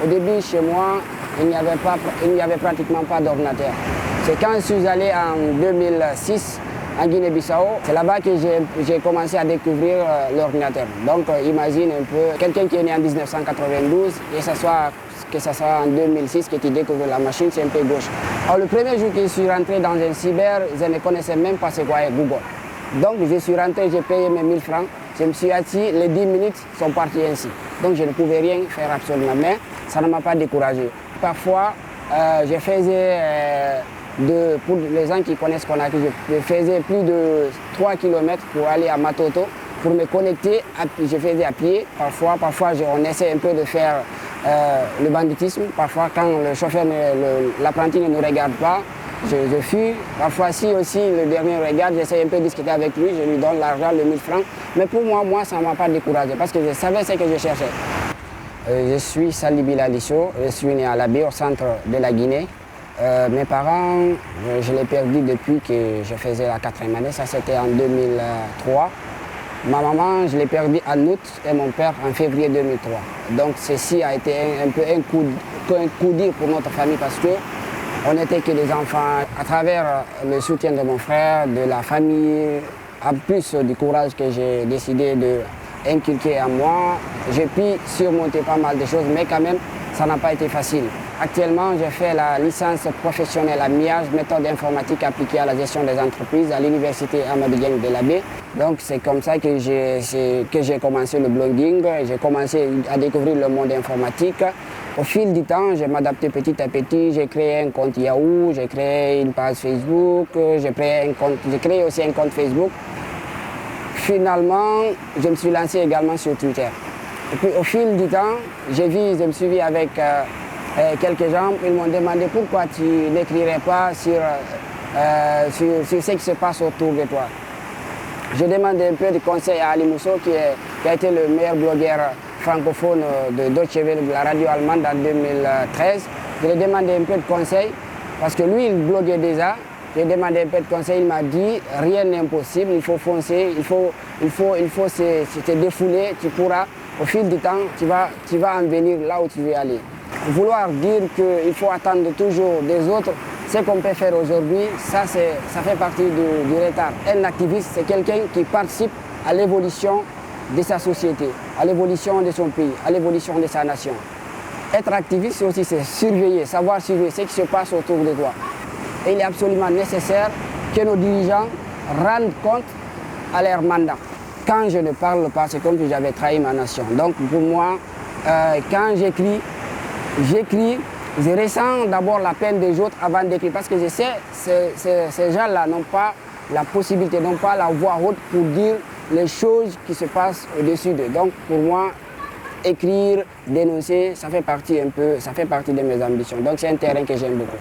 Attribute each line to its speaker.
Speaker 1: Au début, chez moi, il n'y avait pratiquement pas d'ordinateur. C'est quand je suis allé en 2006 en Guinée-Bissau, c'est là-bas que j'ai commencé à découvrir l'ordinateur. Donc imagine un peu, quelqu'un qui est né en 1992 et que ce soit en 2006 que tu découvres la machine, c'est un peu gauche. Alors, le premier jour que je suis rentré dans un cyber, je ne connaissais même pas ce qu'est Google. Donc je suis rentré, j'ai payé mes 1000 francs, je me suis assis, les 10 minutes sont parties ainsi. Donc je ne pouvais rien faire absolument, mais ça ne m'a pas découragé. Parfois, je faisais, pour les gens qui connaissent Conakry, je faisais plus de 3 km pour aller à Matoto, pour me connecter, je faisais à pied. Parfois on essaie un peu de faire le banditisme. Parfois, quand le chauffeur, l'apprenti ne nous regarde pas, je fuis. Parfois, si aussi le dernier regarde, j'essaie un peu de discuter avec lui, je lui donne l'argent, le 1000 francs. Mais pour moi, ça ne m'a pas découragé parce que je savais ce que je cherchais. Je suis Sali Bilalisso, je suis né à Labé, au centre de la Guinée. Mes parents, je les ai perdus depuis que je faisais la 4e année, ça c'était en 2003. Ma maman, je l'ai perdue en août et mon père en février 2003. Donc ceci a été un peu un coup dur pour notre famille parce qu'on n'était que des enfants. À travers le soutien de mon frère, de la famille, en plus du courage que j'ai décidé d'inculquer à moi, j'ai pu surmonter pas mal de choses, mais quand même, ça n'a pas été facile. Actuellement, j'ai fait la licence professionnelle à MIAGE, méthode informatique appliquée à la gestion des entreprises à l'université Amadou Dieng de Labé. Donc c'est comme ça que j'ai commencé le blogging, j'ai commencé à découvrir le monde informatique. Au fil du temps, je m'adaptais petit à petit, j'ai créé un compte Yahoo, j'ai créé une page Facebook, j'ai créé aussi un compte Facebook. Finalement, je me suis lancé également sur Twitter. Et puis au fil du temps, je me suis vu avec quelques gens, ils m'ont demandé pourquoi tu n'écrirais pas sur ce qui se passe autour de toi. J'ai demandé un peu de conseils à Ali Mousso, qui a été le meilleur blogueur francophone de Deutsche Welle, de la radio allemande en 2013. Je lui ai demandé un peu de conseils, parce que lui, il bloguait déjà. J'ai demandé un peu de conseils, il m'a dit rien n'est impossible, il faut foncer, il faut se défouler, tu pourras. Au fil du temps, tu vas en venir là où tu veux aller. Vouloir dire qu'il faut attendre toujours des autres, ce qu'on peut faire aujourd'hui, ça fait partie du retard. Un activiste, c'est quelqu'un qui participe à l'évolution de sa société, à l'évolution de son pays, à l'évolution de sa nation. Être activiste, c'est aussi surveiller, savoir surveiller ce qui se passe autour de toi. Et il est absolument nécessaire que nos dirigeants rendent compte à leur mandat. Quand je ne parle pas, c'est comme si j'avais trahi ma nation. Donc pour moi, quand j'écris, je ressens d'abord la peine des autres avant d'écrire. Parce que je sais, ces gens-là n'ont pas la possibilité, n'ont pas la voix haute pour dire les choses qui se passent au-dessus d'eux. Donc pour moi, écrire, dénoncer, ça fait partie de mes ambitions. Donc c'est un terrain que j'aime beaucoup.